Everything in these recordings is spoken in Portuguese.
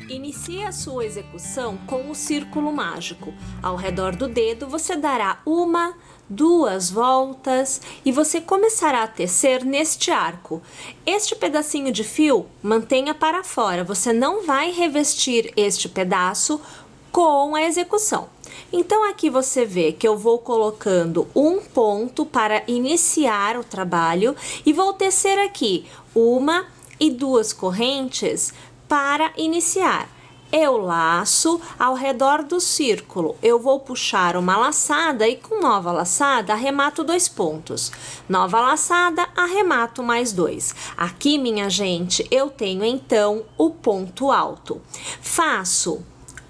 Inicie a sua execução com o círculo mágico. Ao redor do dedo, você dará 1, 2 voltas e você começará a tecer neste arco. Este pedacinho de fio, mantenha para fora. Você não vai revestir este pedaço com a execução. Então, aqui você vê que eu vou colocando um ponto para iniciar o trabalho e vou tecer aqui 1 e 2 correntes para iniciar. Eu laço ao redor do círculo, eu vou puxar uma laçada e com nova laçada arremato 2 pontos. Nova laçada, arremato mais 2. Aqui, minha gente, eu tenho então o ponto alto. Faço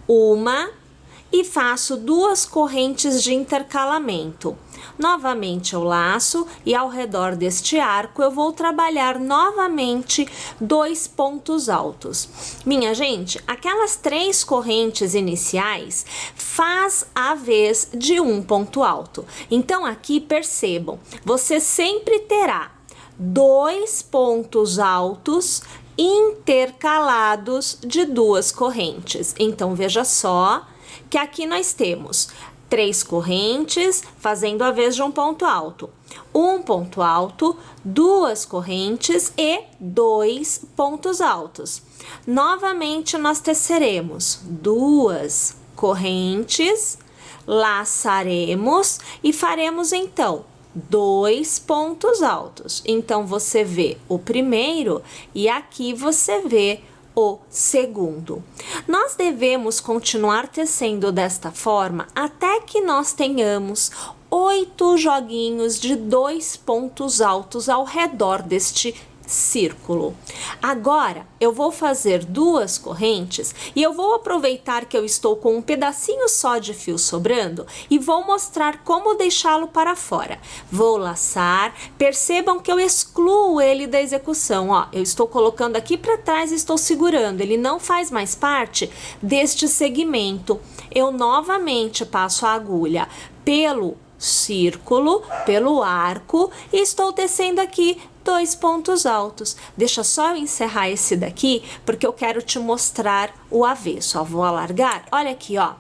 1 e faço 2 correntes de intercalamento. Novamente eu laço e ao redor deste arco eu vou trabalhar novamente 2 pontos altos. Minha gente, aquelas 3 correntes iniciais faz a vez de um ponto alto. Então aqui percebam, você sempre terá 2 pontos altos intercalados de 2 correntes. Então veja só que aqui nós temos 3 correntes fazendo a vez de um ponto alto. Um ponto alto, 2 correntes e 2 pontos altos. Novamente nós teceremos 2 correntes, laçaremos e faremos então 2 pontos altos. Então você vê o primeiro e aqui você vê o segundo. Nós devemos continuar tecendo desta forma até que nós tenhamos 8 joguinhos de 2 pontos altos ao redor deste círculo. Agora eu vou fazer 2 correntes e eu vou aproveitar que eu estou com um pedacinho só de fio sobrando e vou mostrar como deixá-lo para fora. Vou laçar, percebam que eu excluo ele da execução, ó, eu estou colocando aqui para trás e estou segurando, ele não faz mais parte deste segmento. Eu novamente passo a agulha pelo círculo, pelo arco e estou tecendo aqui 2 pontos altos. Deixa só eu encerrar esse daqui, porque eu quero te mostrar o avesso. Ó, vou alargar, olha aqui, ó.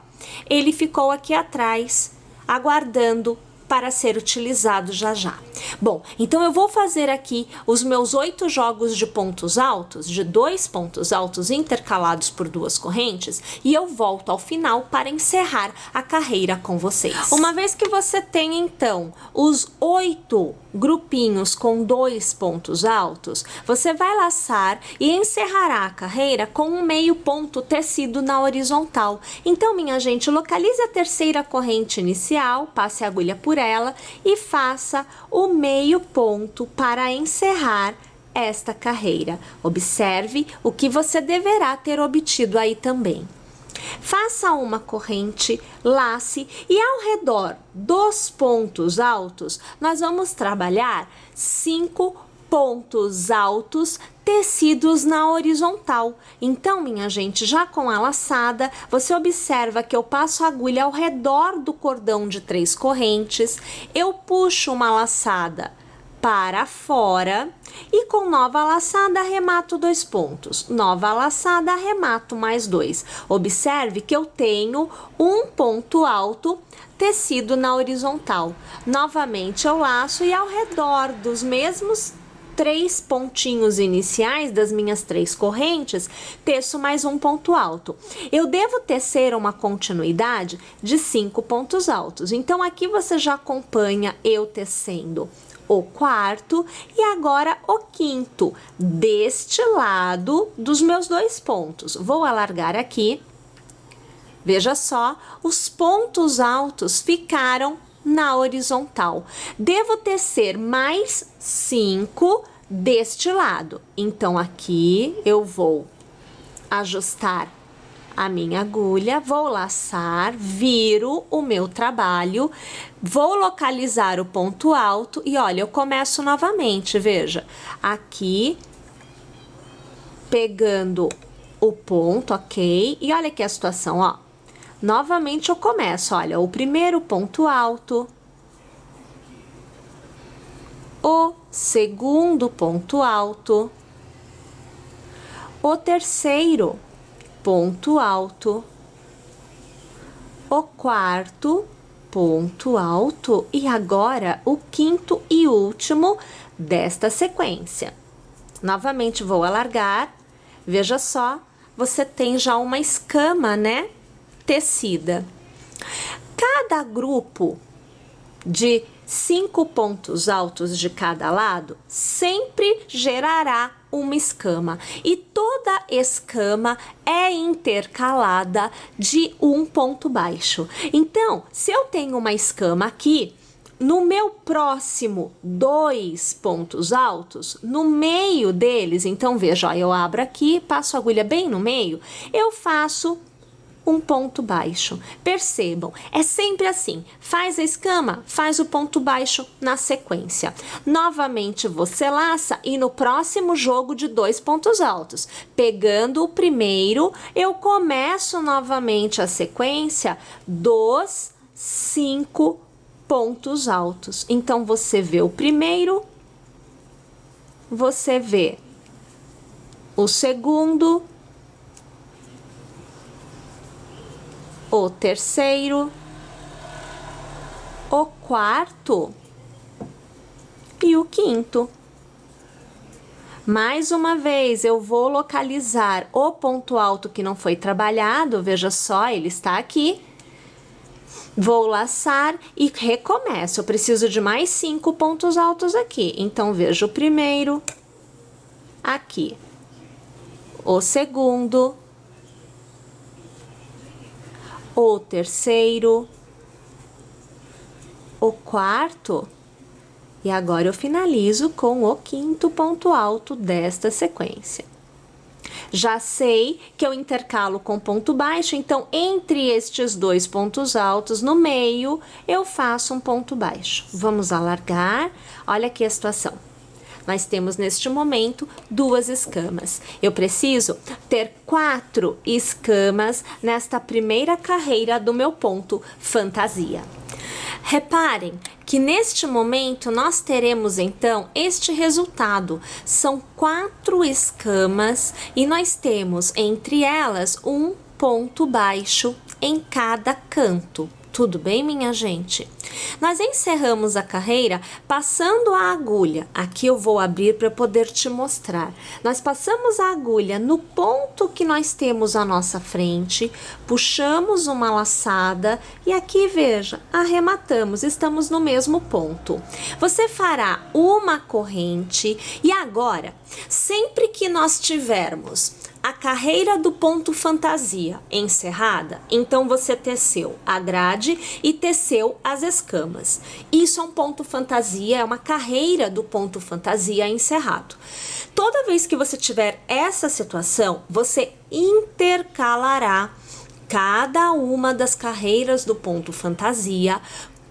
Ele ficou aqui atrás, aguardando para ser utilizado já já. Bom, então eu vou fazer aqui os meus 8 jogos de pontos altos, de 2 pontos altos intercalados por 2 correntes, e eu volto ao final para encerrar a carreira com vocês. Uma vez que você tem então os 8 grupinhos com 2 pontos altos, você vai laçar e encerrará a carreira com um meio ponto tecido na horizontal. Então, minha gente, localize a terceira corrente inicial, passe a agulha por ela e faça o meio ponto para encerrar esta carreira. Observe o que você deverá ter obtido aí também. Faça uma corrente, lace e ao redor dos pontos altos, nós vamos trabalhar 5 pontos altos tecidos na horizontal. Então, minha gente, já com a laçada, você observa que eu passo a agulha ao redor do cordão de 3 correntes, eu puxo uma laçada para fora e com nova laçada arremato 2 pontos. Nova laçada, arremato mais 2. Observe que eu tenho um ponto alto tecido na horizontal. Novamente eu laço e ao redor dos mesmos 3 pontinhos iniciais das minhas 3 correntes, teço mais um ponto alto. Eu devo tecer uma continuidade de 5 pontos altos. Então, aqui você já acompanha eu tecendo o 4º e agora o 5º, deste lado dos meus 2 pontos. Vou alargar aqui. Veja só, os pontos altos ficaram na horizontal. Devo tecer mais 5 deste lado. Então, aqui eu vou ajustar a minha agulha, vou laçar, viro o meu trabalho, vou localizar o ponto alto e olha, eu começo novamente, veja, aqui, pegando o ponto, ok? E olha aqui a situação, ó. Novamente eu começo, olha, o primeiro ponto alto, o segundo ponto alto, o terceiro ponto alto, o quarto ponto alto e agora o quinto e último desta sequência. Novamente vou alargar, veja só, você tem já uma escama, né, tecida. Cada grupo de 5 pontos altos de cada lado sempre gerará uma escama e toda escama é intercalada de um ponto baixo. Então, se eu tenho uma escama aqui, no meu próximo 2 pontos altos, no meio deles, então veja, ó, eu abro aqui, passo a agulha bem no meio, eu faço um ponto baixo. Percebam, é sempre assim, faz a escama, faz o ponto baixo na sequência. Novamente você laça e no próximo jogo de 2 pontos altos, pegando o primeiro, eu começo novamente a sequência dos 5 pontos altos. Então você vê o primeiro, você vê o segundo, o terceiro, o quarto e o quinto. Mais uma vez, eu vou localizar o ponto alto que não foi trabalhado, veja só, ele está aqui. Vou laçar e recomeço. Eu preciso de mais 5 pontos altos aqui. Então, veja o primeiro, aqui, o segundo, o terceiro, o quarto e agora eu finalizo com o quinto ponto alto desta sequência. Já sei que eu intercalo com ponto baixo, então entre estes 2 pontos altos no meio eu faço um ponto baixo. Vamos alargar, olha aqui a situação. Nós temos neste momento 2 escamas. Eu preciso ter 4 escamas nesta primeira carreira do meu ponto fantasia. Reparem que neste momento nós teremos então este resultado. São 4 escamas e nós temos entre elas um ponto baixo em cada canto. Tudo bem, minha gente? Nós encerramos a carreira passando a agulha. Aqui eu vou abrir para poder te mostrar. Nós passamos a agulha no ponto que nós temos à nossa frente, puxamos uma laçada e aqui, veja, arrematamos. Estamos no mesmo ponto. Você fará uma corrente e agora, sempre que nós tivermos a carreira do ponto fantasia encerrada, então você teceu a grade e teceu as escamas. Isso é um ponto fantasia, é uma carreira do ponto fantasia encerrado. Toda vez que você tiver essa situação, você intercalará cada uma das carreiras do ponto fantasia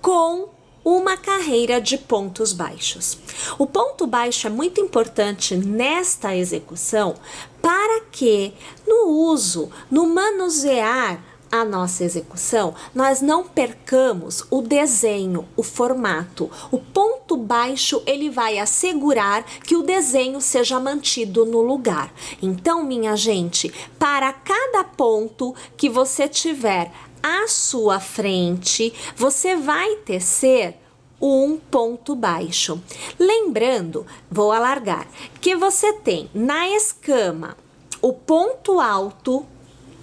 com uma carreira de pontos baixos. O ponto baixo é muito importante nesta execução para que no uso, no manusear a nossa execução, nós não percamos o desenho, o formato. O ponto baixo, ele vai assegurar que o desenho seja mantido no lugar. Então, minha gente, para cada ponto que você tiver à sua frente, você vai tecer um ponto baixo. Lembrando, vou alargar, que você tem na escama o ponto alto,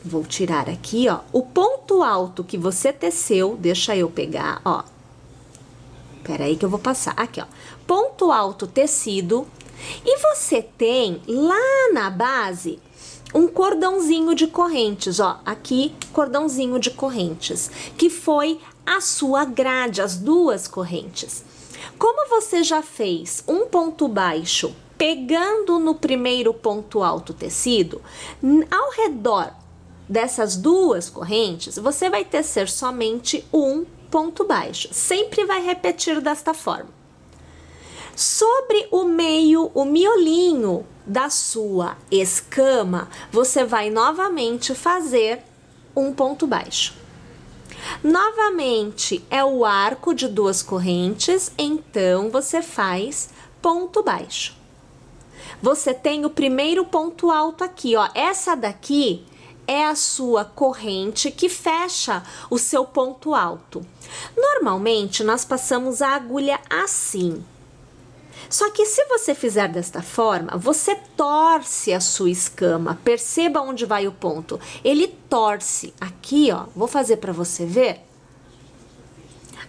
vou tirar aqui, ó, o ponto alto que você teceu, deixa eu pegar, ó. Peraí que eu vou passar, aqui, ó, ponto alto tecido, e você tem lá na base um cordãozinho de correntes, ó, aqui, cordãozinho de correntes, que foi a sua grade, as 2 correntes. Como você já fez um ponto baixo pegando no primeiro ponto alto tecido, ao redor dessas 2 correntes, você vai tecer somente um ponto baixo. Sempre vai repetir desta forma. Sobre o meio, o miolinho da sua escama, você vai novamente fazer um ponto baixo. Novamente, é o arco de 2 correntes, então você faz ponto baixo. você tem o primeiro ponto alto aqui, ó. Essa daqui é a sua corrente que fecha o seu ponto alto. Normalmente, nós passamos a agulha assim. Só que se você fizer desta forma, você torce a sua escama. Perceba onde vai o ponto. Ele torce. Aqui, ó, vou fazer para você ver.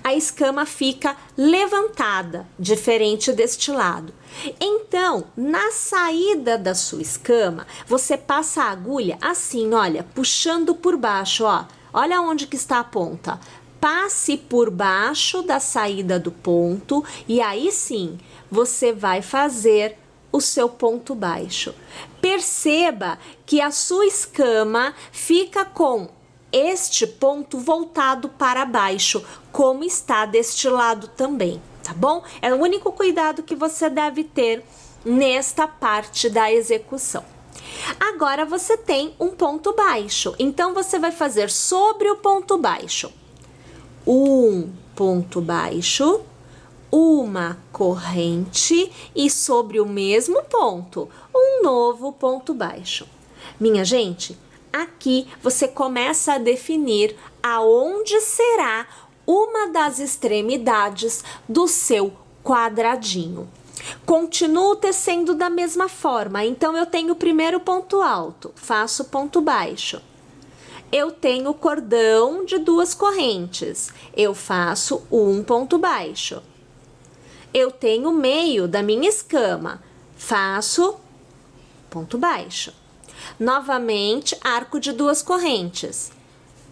A escama fica levantada, diferente deste lado. Então, na saída da sua escama, você passa a agulha assim, olha, puxando por baixo, ó. Olha onde que está a ponta. Passe por baixo da saída do ponto e aí sim, você vai fazer o seu ponto baixo. Perceba que a sua escama fica com este ponto voltado para baixo, como está deste lado também, tá bom? É o único cuidado que você deve ter nesta parte da execução. Agora você tem um ponto baixo, então você vai fazer sobre o ponto baixo um ponto baixo, uma corrente e sobre o mesmo ponto, um novo ponto baixo. Minha gente, aqui você começa a definir aonde será uma das extremidades do seu quadradinho. Continuo tecendo da mesma forma, então eu tenho o primeiro ponto alto, faço ponto baixo. Eu tenho cordão de 2 correntes, eu faço um ponto baixo. Eu tenho o meio da minha escama, faço ponto baixo. Novamente, arco de 2 correntes,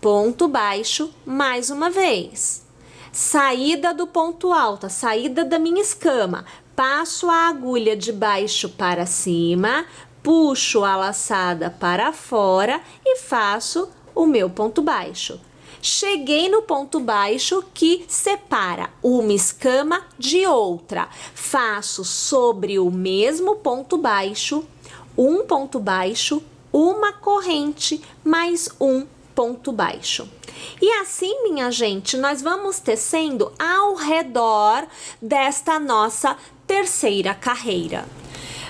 ponto baixo mais uma vez. Saída do ponto alto, a saída da minha escama, passo a agulha de baixo para cima, puxo a laçada para fora e faço o meu ponto baixo. Cheguei no ponto baixo que separa uma escama de outra. Faço sobre o mesmo ponto baixo, um ponto baixo, uma corrente, mais um ponto baixo. E assim, minha gente, nós vamos tecendo ao redor desta nossa terceira carreira.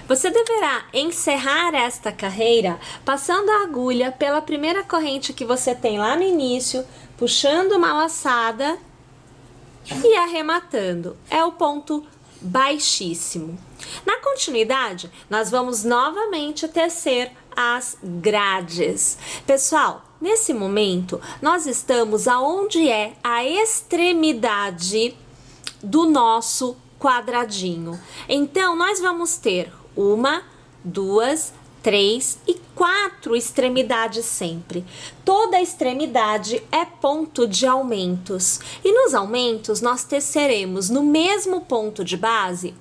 Você deverá encerrar esta carreira passando a agulha pela primeira corrente que você tem lá no início, puxando uma laçada e arrematando. É o ponto baixíssimo. Na continuidade, nós vamos novamente tecer as grades. Pessoal, nesse momento, nós estamos aonde é a extremidade do nosso quadradinho. Então, nós vamos ter 1, 2, 3 e 4 extremidades sempre. Toda extremidade é ponto de aumentos. E nos aumentos, nós teceremos no mesmo ponto de base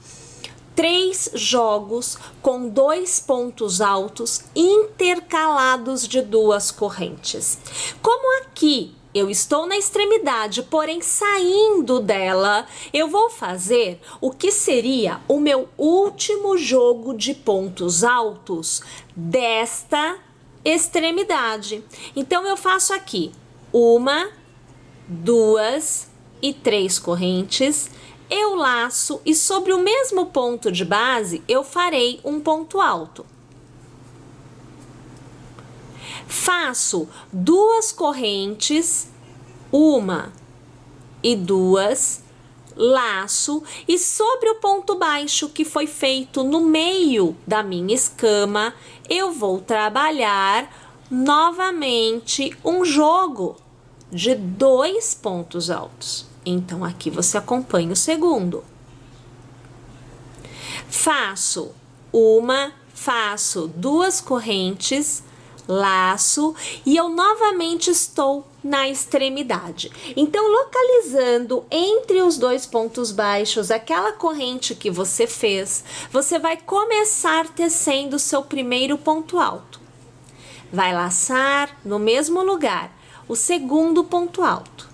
3 jogos com 2 pontos altos intercalados de 2 correntes. Como aqui eu estou na extremidade, porém saindo dela, eu vou fazer o que seria o meu último jogo de pontos altos desta extremidade. Então, eu faço aqui 1, 2 e 3 correntes, eu laço e sobre o mesmo ponto de base, eu farei um ponto alto. Faço 2 correntes, 1 e 2, laço e sobre o ponto baixo que foi feito no meio da minha escama, eu vou trabalhar novamente um jogo de 2 pontos altos. Então, aqui você acompanha o segundo. Faço 2 correntes, laço e eu novamente estou na extremidade. Então, localizando entre os 2 pontos baixos aquela corrente que você fez, você vai começar tecendo o seu primeiro ponto alto. Vai laçar no mesmo lugar o segundo ponto alto.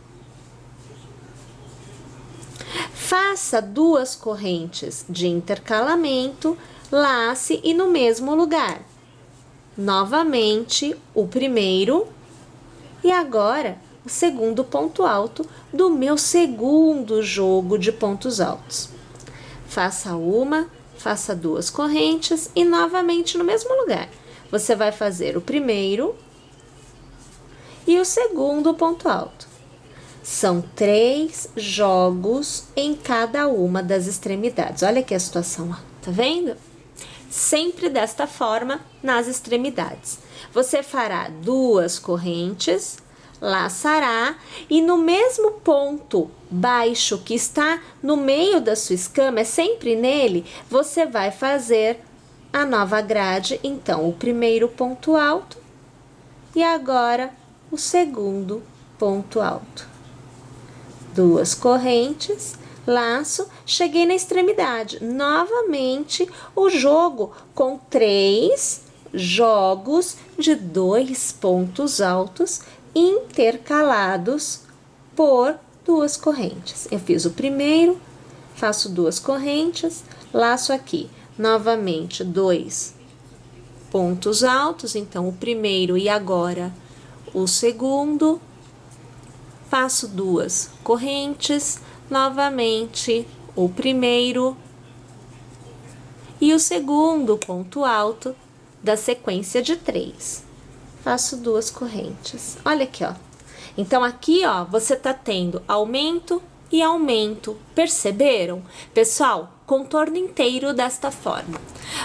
Faça 2 correntes de intercalamento, lace e no mesmo lugar. Novamente o primeiro e agora o segundo ponto alto do meu segundo jogo de pontos altos. Faça 1, faça 2 correntes e novamente no mesmo lugar. Você vai fazer o primeiro e o segundo ponto alto. São 3 jogos em cada uma das extremidades. Olha aqui a situação, ó. Tá vendo? Sempre desta forma nas extremidades. Você fará 2 correntes, laçará e no mesmo ponto baixo que está no meio da sua escama, é sempre nele, você vai fazer a nova grade. Então, o primeiro ponto alto e agora o segundo ponto alto. 2 correntes, laço, cheguei na extremidade. Novamente, o jogo com 3 jogos de 2 pontos altos intercalados por 2 correntes. Eu fiz o primeiro, faço 2 correntes, laço aqui. Novamente, 2 pontos altos, então o primeiro e agora o segundo. Faço 2 correntes, novamente o primeiro e o segundo ponto alto da sequência de 3. Faço 2 correntes. Olha aqui, ó. Então, aqui, ó, você tá tendo aumento e aumento. Perceberam? Pessoal, contorno inteiro desta forma.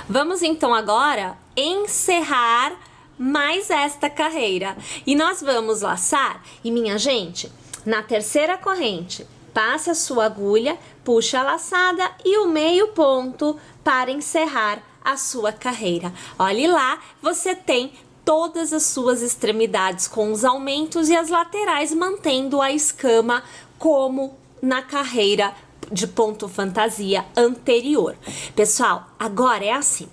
Vamos, então, agora encerrar mais esta carreira. E nós vamos laçar, e minha gente, na terceira corrente, passe a sua agulha, puxe a laçada e o meio ponto para encerrar a sua carreira. Olhe lá, você tem todas as suas extremidades com os aumentos e as laterais mantendo a escama como na carreira de ponto fantasia anterior. Pessoal, agora é assim.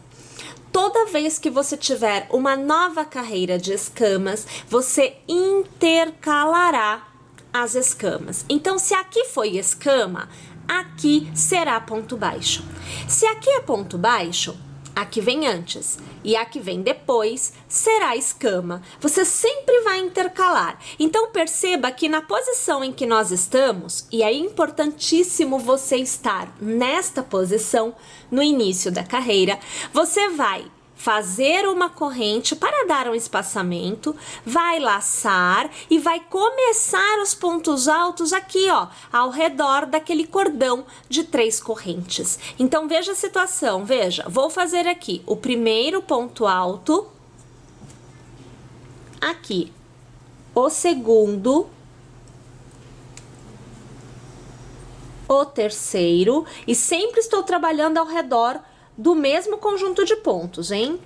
Toda vez que você tiver uma nova carreira de escamas, você intercalará as escamas. Então, se aqui foi escama, aqui será ponto baixo. Se aqui é ponto baixo, aqui vem antes e aqui vem depois, será escama. Você sempre vai intercalar. Então, perceba que na posição em que nós estamos, e é importantíssimo você estar nesta posição no início da carreira, você vai fazer uma corrente para dar um espaçamento, vai laçar e vai começar os pontos altos aqui, ó, ao redor daquele cordão de 3 correntes. Então, veja a situação, veja, vou fazer aqui o primeiro ponto alto, aqui, o segundo, o terceiro, e sempre estou trabalhando ao redor do mesmo conjunto de pontos, hein?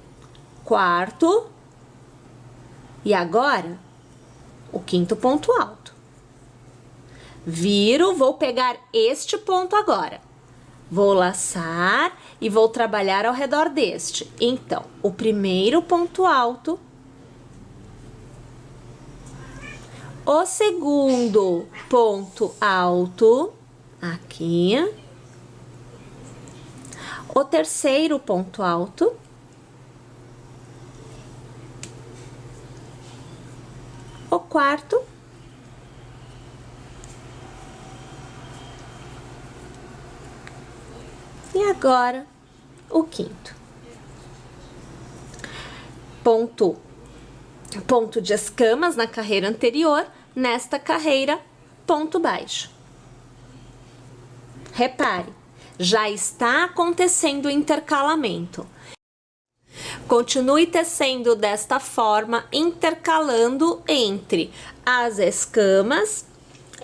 Quarto. E agora, o quinto ponto alto. Viro, vou pegar este ponto agora. Vou laçar e vou trabalhar ao redor deste. Então, o primeiro ponto alto. O segundo ponto alto, aqui. O terceiro ponto alto, o quarto, e agora o quinto. Ponto de escamas na carreira anterior, nesta carreira, ponto baixo. Repare. Já está acontecendo o intercalamento. Continue tecendo desta forma, intercalando entre as escamas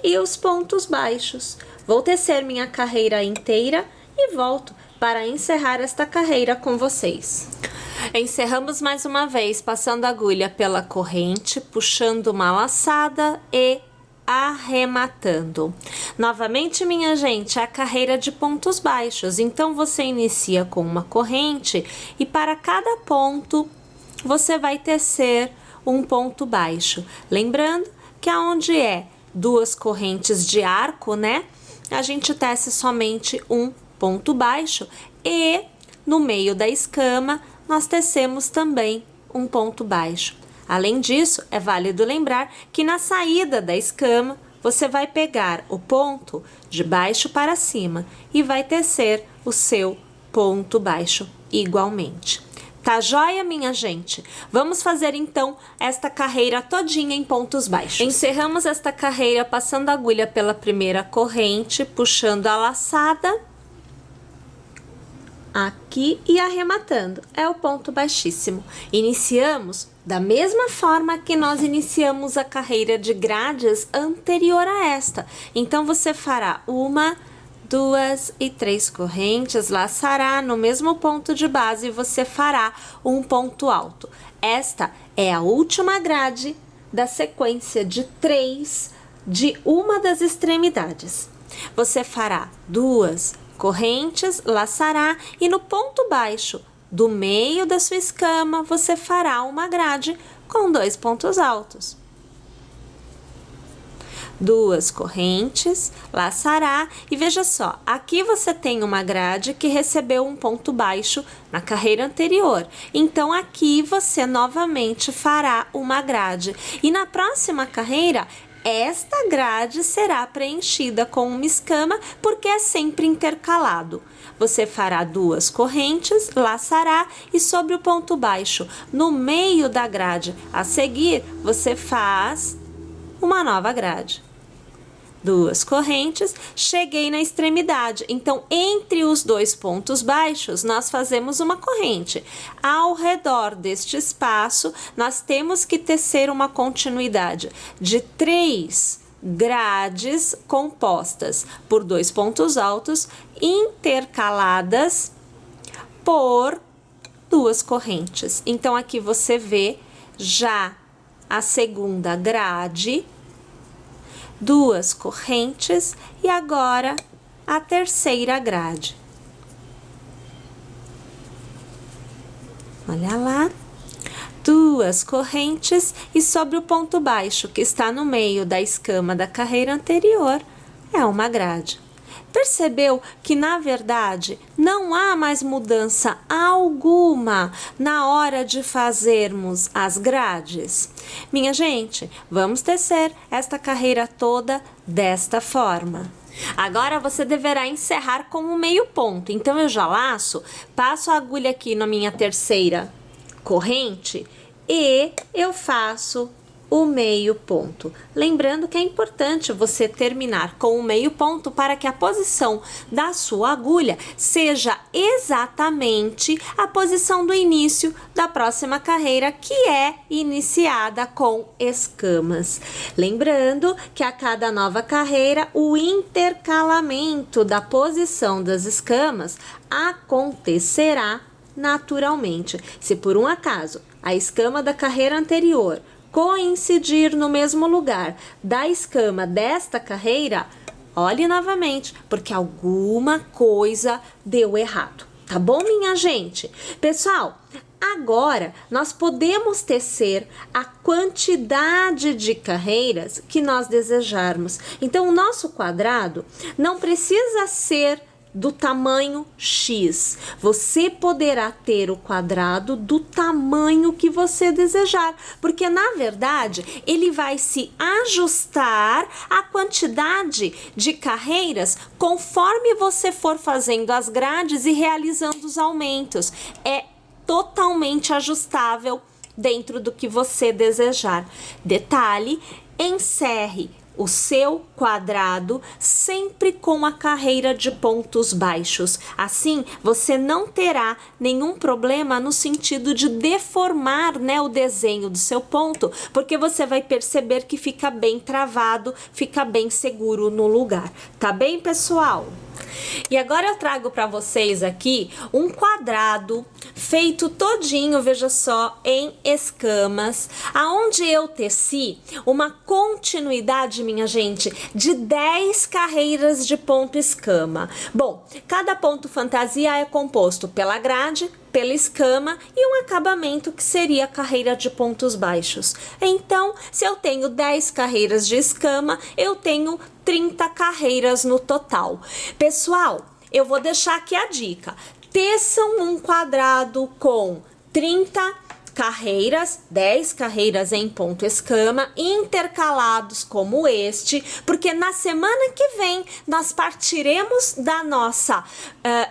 e os pontos baixos. Vou tecer minha carreira inteira e volto para encerrar esta carreira com vocês. Encerramos mais uma vez, passando a agulha pela corrente, puxando uma laçada e arrematando. Novamente, minha gente, a carreira de pontos baixos. Então, você inicia com uma corrente e para cada ponto você vai tecer um ponto baixo. Lembrando que aonde é 2 correntes de arco, né? A gente tece somente um ponto baixo e no meio da escama nós tecemos também um ponto baixo. Além disso, é válido lembrar que na saída da escama, você vai pegar o ponto de baixo para cima e vai tecer o seu ponto baixo igualmente. Tá joia, minha gente? Vamos fazer então esta carreira todinha em pontos baixos. Encerramos esta carreira passando a agulha pela primeira corrente, puxando a laçada aqui e arrematando. É o ponto baixíssimo. Iniciamos da mesma forma que nós iniciamos a carreira de grades anterior a esta. Então, você fará 1, 2 e 3 correntes, laçará no mesmo ponto de base e você fará um ponto alto. Esta é a última grade da sequência de 3 de uma das extremidades. Você fará 2 correntes, laçará e no ponto baixo do meio da sua escama você fará uma grade com 2 pontos altos. 2 correntes, laçará e veja só, aqui você tem uma grade que recebeu um ponto baixo na carreira anterior. Então, aqui você novamente fará uma grade. E na próxima carreira, esta grade será preenchida com uma escama porque é sempre intercalado. Você fará 2 correntes, laçará e sobre o ponto baixo, no meio da grade a seguir, você faz uma nova grade. 2 correntes, cheguei na extremidade. Então, entre os 2 pontos baixos, nós fazemos uma corrente. Ao redor deste espaço, nós temos que tecer uma continuidade de 3 grades compostas por 2 pontos altos, intercaladas por 2 correntes. Então, aqui você vê já a segunda grade, 2 correntes e agora a terceira grade. Olha lá, 2 correntes e sobre o ponto baixo que está no meio da escama da carreira anterior é uma grade. Percebeu que, na verdade, não há mais mudança alguma na hora de fazermos as grades? Minha gente, vamos tecer esta carreira toda desta forma. Agora, você deverá encerrar com um meio ponto. Então, eu já laço, passo a agulha aqui na minha terceira corrente e eu faço o meio ponto. Lembrando que é importante você terminar com o meio ponto para que a posição da sua agulha seja exatamente a posição do início da próxima carreira, que é iniciada com escamas. Lembrando que a cada nova carreira, o intercalamento da posição das escamas acontecerá naturalmente. Se por um acaso a escama da carreira anterior coincidir no mesmo lugar da escama desta carreira, olhe novamente, porque alguma coisa deu errado. Tá bom, minha gente? Pessoal, agora nós podemos tecer a quantidade de carreiras que nós desejarmos. Então, o nosso quadrado não precisa ser do tamanho X. Você poderá ter o quadrado do tamanho que você desejar, porque na verdade ele vai se ajustar à quantidade de carreiras conforme você for fazendo as grades e realizando os aumentos. É totalmente ajustável dentro do que você desejar. Detalhe, encerre o seu quadrado sempre com a carreira de pontos baixos. Assim, você não terá nenhum problema no sentido de deformar, né, o desenho do seu ponto, porque você vai perceber que fica bem travado, fica bem seguro no lugar. Tá bem, pessoal? E agora eu trago para vocês aqui um quadrado feito todinho, veja só, em escamas, aonde eu teci uma continuidade, minha gente, de 10 carreiras de ponto escama. Bom, cada ponto fantasia é composto pela grade, pela escama e um acabamento que seria a carreira de pontos baixos. Então, se eu tenho 10 carreiras de escama, eu tenho 30 carreiras no total. Pessoal, eu vou deixar aqui a dica. Teçam um quadrado com 30 carreiras, 10 carreiras em ponto escama, intercalados como este, porque na semana que vem nós partiremos da nossa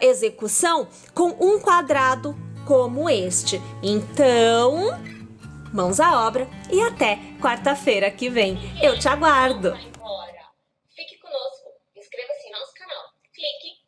execução com um quadrado como este. Então, mãos à obra e até quarta-feira que vem. Eu te aguardo! Fique conosco, inscreva-se em nosso canal, clique